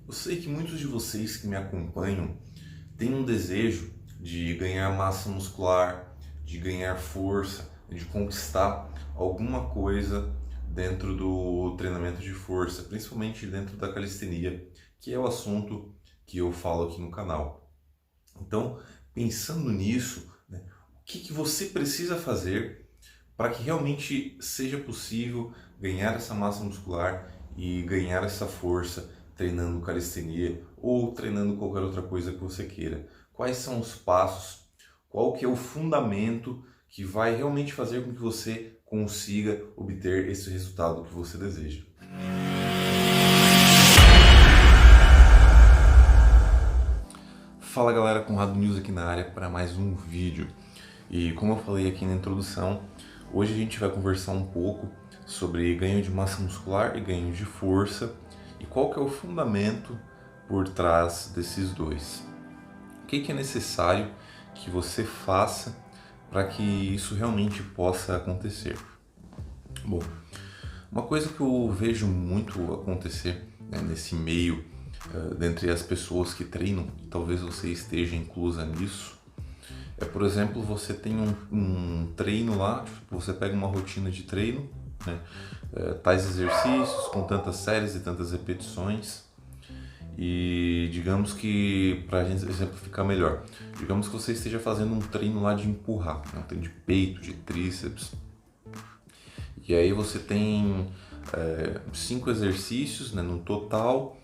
Eu sei que muitos de vocês que me acompanham têm um desejo de ganhar massa muscular, de ganhar força, de conquistar alguma coisa dentro do treinamento de força, principalmente dentro da calistenia, que é o assunto que eu falo aqui no canal. Então, pensando nisso, né, o que você precisa fazer para que realmente seja possível ganhar essa massa muscular e ganhar essa força treinando calistenia ou treinando qualquer outra coisa que você queira? Quais são os passos? Qual que é o fundamento que vai realmente fazer com que você consiga obter esse resultado que você deseja? Fala galera, Conrado News aqui na área para mais um vídeo. E como eu falei aqui na introdução, hoje a gente vai conversar um pouco sobre ganho de massa muscular e ganho de força e qual que é o fundamento por trás desses dois. O que é necessário que você faça para que isso realmente possa acontecer? Bom, uma coisa que eu vejo muito acontecer, né, nesse meio, dentre as pessoas que treinam, e talvez você esteja inclusa nisso, é, por exemplo, você tem um treino lá, tipo, você pega uma rotina de treino, né, tais exercícios com tantas séries e tantas repetições, e digamos que, para a gente exemplificar melhor, digamos que você esteja fazendo um treino lá de empurrar, né, um treino de peito, de tríceps, e aí você tem 5 exercícios, né, no total,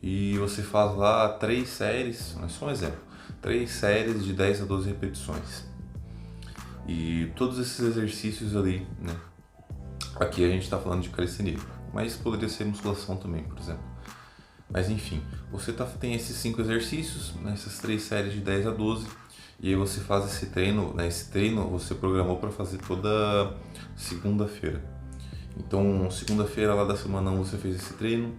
e você faz lá 3 séries, é só um exemplo, 3 séries de 10 a 12 repetições. E todos esses exercícios ali, né, aqui a gente está falando de calistenia, mas poderia ser musculação também, por exemplo. Mas enfim, você tem esses 5 exercícios, né, essas 3 séries de 10 a 12, e aí você faz esse treino, né, esse treino você programou para fazer toda segunda-feira. Então, segunda-feira lá da semana 1 você fez esse treino,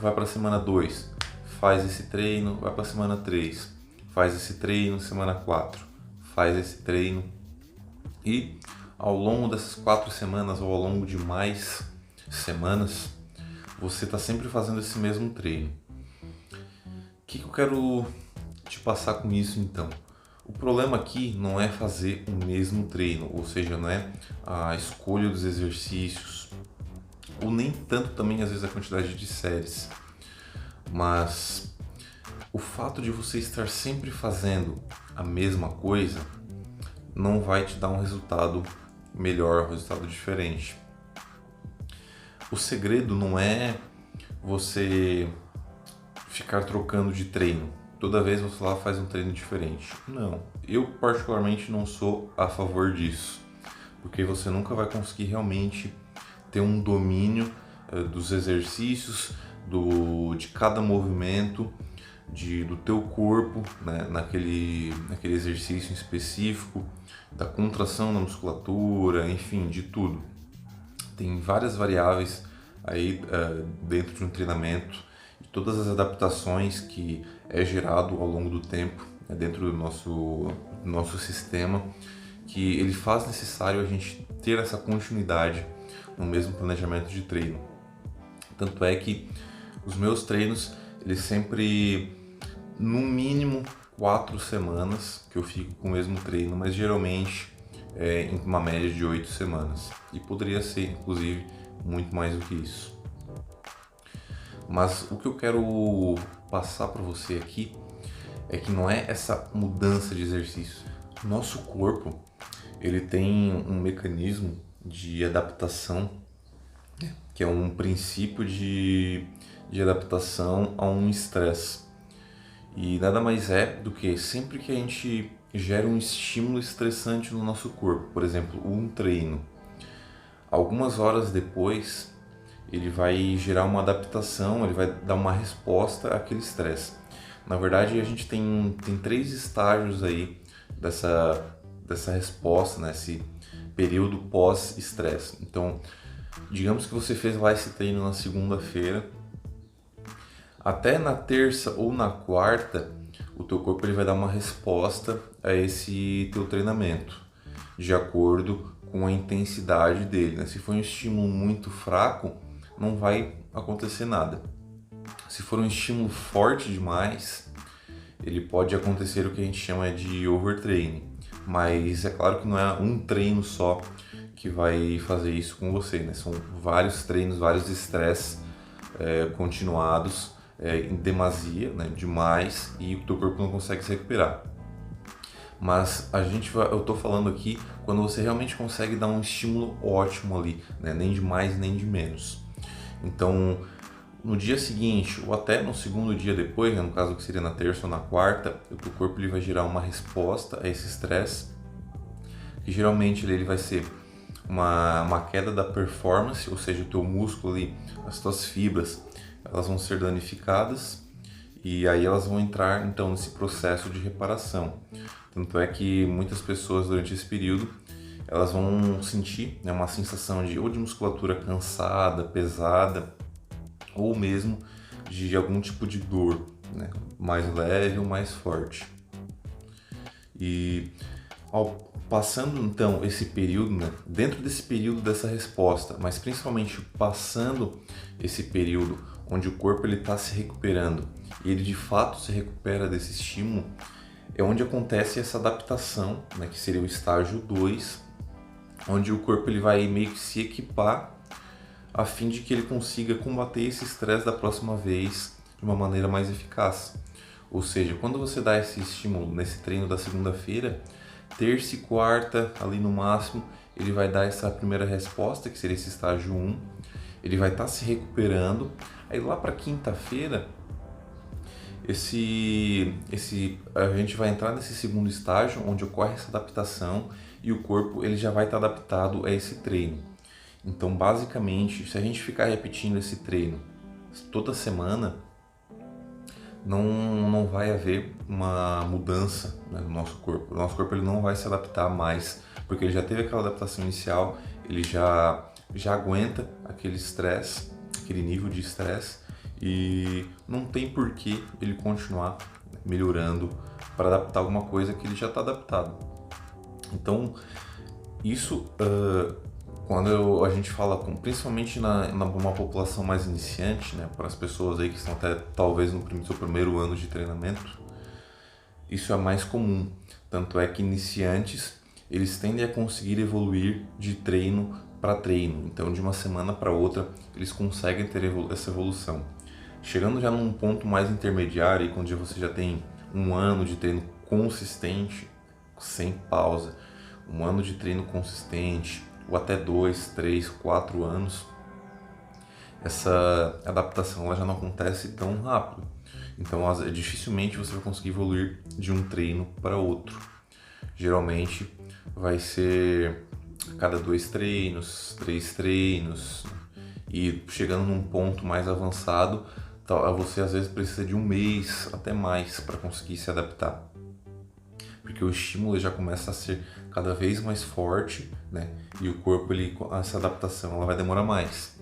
vai para a semana 2, faz esse treino, vai para a semana 3, faz esse treino, semana 4, faz esse treino. E ao longo dessas 4 semanas ou ao longo de mais semanas, você está sempre fazendo esse mesmo treino. O que eu quero te passar com isso então? O problema aqui não é fazer o mesmo treino, ou seja, não é a escolha dos exercícios, ou nem tanto também às vezes a quantidade de séries, mas o fato de você estar sempre fazendo a mesma coisa não vai te dar um resultado melhor, um resultado diferente. O segredo não é você ficar trocando de treino. Toda vez você lá faz um treino diferente. Não, eu particularmente não sou a favor disso, porque você nunca vai conseguir realmente ter um domínio dos exercícios, de cada movimento, do teu corpo, né, naquele exercício em específico, da contração da musculatura, enfim, de tudo. Tem várias variáveis aí dentro de um treinamento, de todas as adaptações que é gerado ao longo do tempo, né, dentro do nosso sistema, que ele faz necessário a gente ter essa continuidade no mesmo planejamento de treino. Tanto é que os meus treinos, eles sempre, no mínimo 4 semanas que eu fico com o mesmo treino, mas geralmente em uma média de 8 semanas. E poderia ser, inclusive, muito mais do que isso. Mas o que eu quero passar para você aqui é que não é essa mudança de exercício. Nosso corpo, ele tem um mecanismo de adaptação, que é um princípio de adaptação a um estresse. E nada mais é do que sempre que a gente gera um estímulo estressante no nosso corpo, por exemplo, um treino, algumas horas depois ele vai gerar uma adaptação, ele vai dar uma resposta àquele estresse. Na verdade, a gente tem 3 estágios aí dessa resposta, nesse período pós-estresse. Então, digamos que você fez lá esse treino na segunda-feira, até na terça ou na quarta, o teu corpo ele vai dar uma resposta a esse teu treinamento, de acordo com a intensidade dele, né? Se for um estímulo muito fraco, não vai acontecer nada. Se for um estímulo forte demais, ele pode acontecer o que a gente chama de overtraining. Mas é claro que não é um treino só que vai fazer isso com você, né? São vários treinos, vários estresses continuados em demasia, né? Demais, e o teu corpo não consegue se recuperar. Mas eu tô falando aqui quando você realmente consegue dar um estímulo ótimo ali, né? Nem de mais nem de menos. Então, no dia seguinte ou até no segundo dia depois, né? No caso que seria na terça ou na quarta, o teu corpo ele vai gerar uma resposta a esse estresse, que geralmente ele vai ser uma queda da performance, ou seja, o teu músculo ali, as tuas fibras, elas vão ser danificadas e aí elas vão entrar então nesse processo de reparação. Tanto é que muitas pessoas durante esse período elas vão sentir, né, uma sensação ou de musculatura cansada, pesada, ou mesmo de algum tipo de dor, né, mais leve ou mais forte. E passando então esse período, né, dentro desse período dessa resposta, mas principalmente passando esse período onde o corpo está se recuperando e ele de fato se recupera desse estímulo, é onde acontece essa adaptação, né, que seria o estágio 2, onde o corpo ele vai meio que se equipar a fim de que ele consiga combater esse estresse da próxima vez de uma maneira mais eficaz. Ou seja, quando você dá esse estímulo nesse treino da segunda-feira, terça e quarta, ali no máximo, ele vai dar essa primeira resposta, que seria esse estágio 1, ele vai estar se recuperando, aí lá para quinta-feira, a gente vai entrar nesse segundo estágio, onde ocorre essa adaptação e o corpo ele já vai estar adaptado a esse treino. Então, basicamente, se a gente ficar repetindo esse treino toda semana, não vai haver uma mudança, né, no nosso corpo. O nosso corpo ele não vai se adaptar mais, porque ele já teve aquela adaptação inicial, ele já aguenta aquele estresse, aquele nível de estresse, e não tem por que ele continuar melhorando para adaptar alguma coisa que ele já está adaptado. Então, isso quando a gente fala principalmente numa população mais iniciante, né, para as pessoas aí que estão até talvez no seu primeiro ano de treinamento, isso é mais comum. Tanto é que iniciantes eles tendem a conseguir evoluir de treino para treino. Então, de uma semana para outra, eles conseguem ter essa evolução. Chegando já num ponto mais intermediário, quando você já tem um ano de treino consistente, sem pausa, um ano de treino consistente, ou até 2, 3, 4 anos, essa adaptação ela já não acontece tão rápido. Então, dificilmente você vai conseguir evoluir de um treino para outro. Geralmente vai ser cada 2 treinos, 3 treinos, e chegando num ponto mais avançado, você às vezes precisa de um mês, até mais, para conseguir se adaptar. Porque o estímulo já começa a ser cada vez mais forte, né? E o corpo, essa adaptação ela vai demorar mais.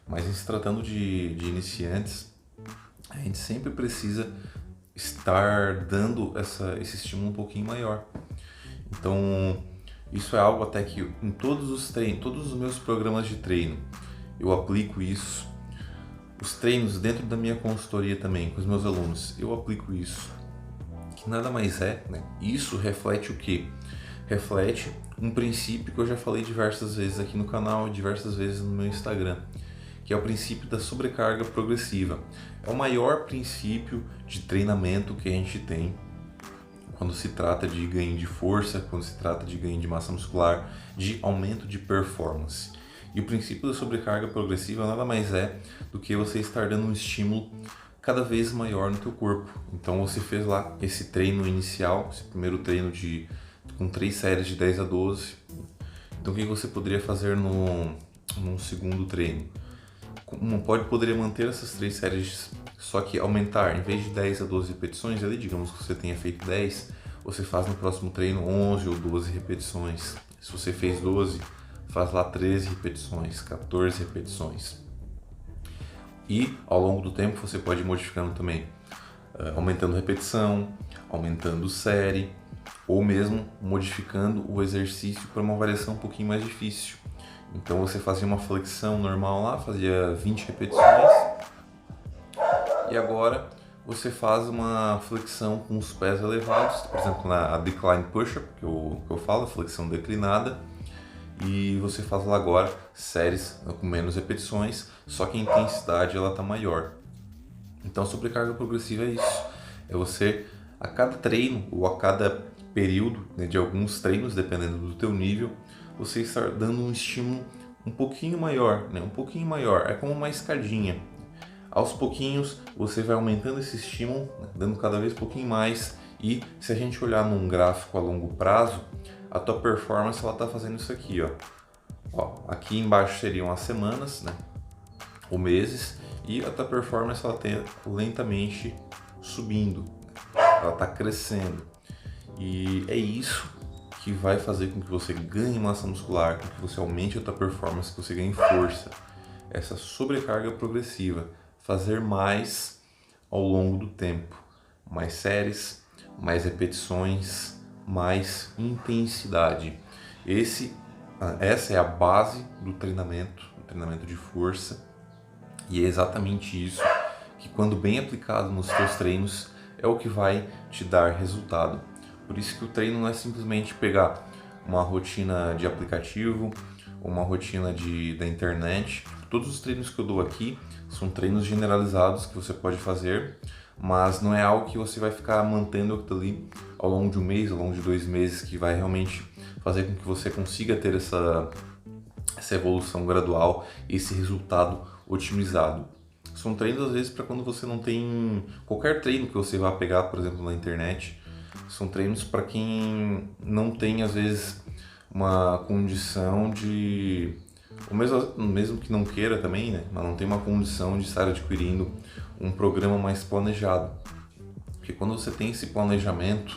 Mas em se tratando de iniciantes, a gente sempre precisa estar dando esse estímulo um pouquinho maior. Então, isso é algo até que em todos os meus programas de treino, eu aplico isso. Os treinos dentro da minha consultoria também, com os meus alunos, eu aplico isso. Que nada mais é, né? Isso reflete o quê? Reflete um princípio que eu já falei diversas vezes aqui no canal, diversas vezes no meu Instagram, que é o princípio da sobrecarga progressiva. É o maior princípio de treinamento que a gente tem quando se trata de ganho de força, quando se trata de ganho de massa muscular, de aumento de performance. E o princípio da sobrecarga progressiva nada mais é do que você estar dando um estímulo cada vez maior no teu corpo. Então você fez lá esse treino inicial, esse primeiro treino com 3 séries de 10 a 12. Então o que você poderia fazer num segundo treino? Poderia manter essas 3 séries, só que aumentar, em vez de 10 a 12 repetições, ali digamos que você tenha feito 10, você faz no próximo treino 11 ou 12 repetições. Se você fez 12, faz lá 13 repetições, 14 repetições. E ao longo do tempo você pode ir modificando também, aumentando repetição, aumentando série, ou mesmo modificando o exercício para uma variação um pouquinho mais difícil. Então você fazia uma flexão normal lá, fazia 20 repetições, E agora você faz uma flexão com os pés elevados, por exemplo, na decline push-up, que eu falo, flexão declinada, e você faz lá agora séries com menos repetições, só que a intensidade ela tá maior. Então, sobrecarga progressiva é isso, é você a cada treino ou a cada período, né, de alguns treinos, dependendo do teu nível, você estar dando um estímulo um pouquinho maior, né, um pouquinho maior, é como uma escadinha. Aos pouquinhos você vai aumentando esse estímulo, né, dando cada vez um pouquinho mais, e se a gente olhar num gráfico a longo prazo, a tua performance ela está fazendo isso aqui, ó. Aqui embaixo seriam as semanas, né, ou meses, e a tua performance ela tem lentamente subindo, ela está crescendo, e é isso que vai fazer com que você ganhe massa muscular, com que você aumente a tua performance, que você ganhe força. Essa sobrecarga progressiva, fazer mais ao longo do tempo, mais séries, mais repetições, mais intensidade. Essa é a base do treinamento de força, e é exatamente isso que, quando bem aplicado nos teus treinos, é o que vai te dar resultado. Por isso que o treino não é simplesmente pegar uma rotina de aplicativo ou uma rotina da internet. Todos os treinos que eu dou aqui são treinos generalizados que você pode fazer, mas não é algo que você vai ficar mantendo aquilo ali ao longo de um mês, ao longo de 2 meses, que vai realmente fazer com que você consiga ter essa evolução gradual, esse resultado otimizado. São treinos às vezes para quando você não tem qualquer treino que você vá pegar, por exemplo, na internet. São treinos para quem não tem às vezes uma condição de, ou mesmo que não queira também, né, mas não tem uma condição de estar adquirindo um programa mais planejado. Porque quando você tem esse planejamento,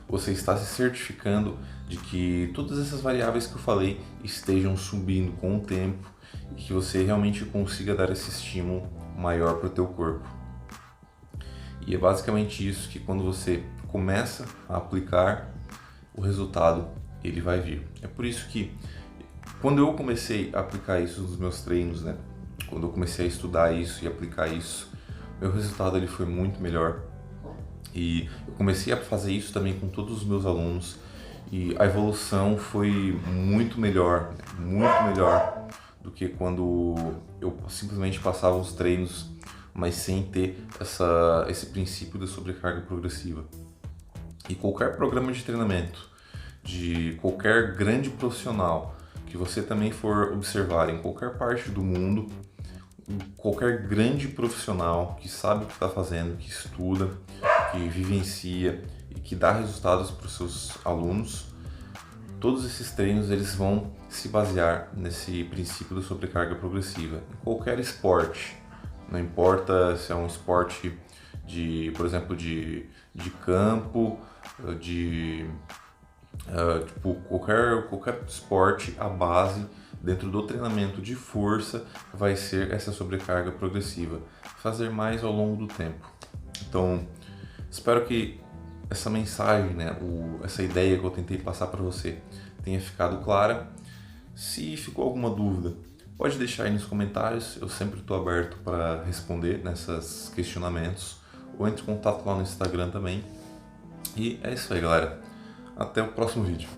você está se certificando de que todas essas variáveis que eu falei estejam subindo com o tempo e que você realmente consiga dar esse estímulo maior para o teu corpo. E é basicamente isso, que quando você começa a aplicar, o resultado ele vai vir. É por isso que quando eu comecei a aplicar isso nos meus treinos, né, quando eu comecei a estudar isso e aplicar isso, meu resultado ele foi muito melhor. E eu comecei a fazer isso também com todos os meus alunos, e a evolução foi muito melhor do que quando eu simplesmente passava os treinos, mas sem ter esse princípio da sobrecarga progressiva. E qualquer programa de treinamento, de qualquer grande profissional que você também for observar em qualquer parte do mundo, qualquer grande profissional que sabe o que está fazendo, que estuda, que vivencia e que dá resultados para os seus alunos, todos esses treinos eles vão se basear nesse princípio da sobrecarga progressiva. Em qualquer esporte, não importa se é um esporte por exemplo, de campo, tipo, qualquer esporte, a base dentro do treinamento de força vai ser essa sobrecarga progressiva, fazer mais ao longo do tempo. Então, espero que essa mensagem, né, essa ideia que eu tentei passar para você tenha ficado clara. Se ficou alguma dúvida, pode deixar aí nos comentários, eu sempre estou aberto para responder nesses questionamentos, ou entre em contato lá no Instagram também. E é isso aí, galera. Até o próximo vídeo.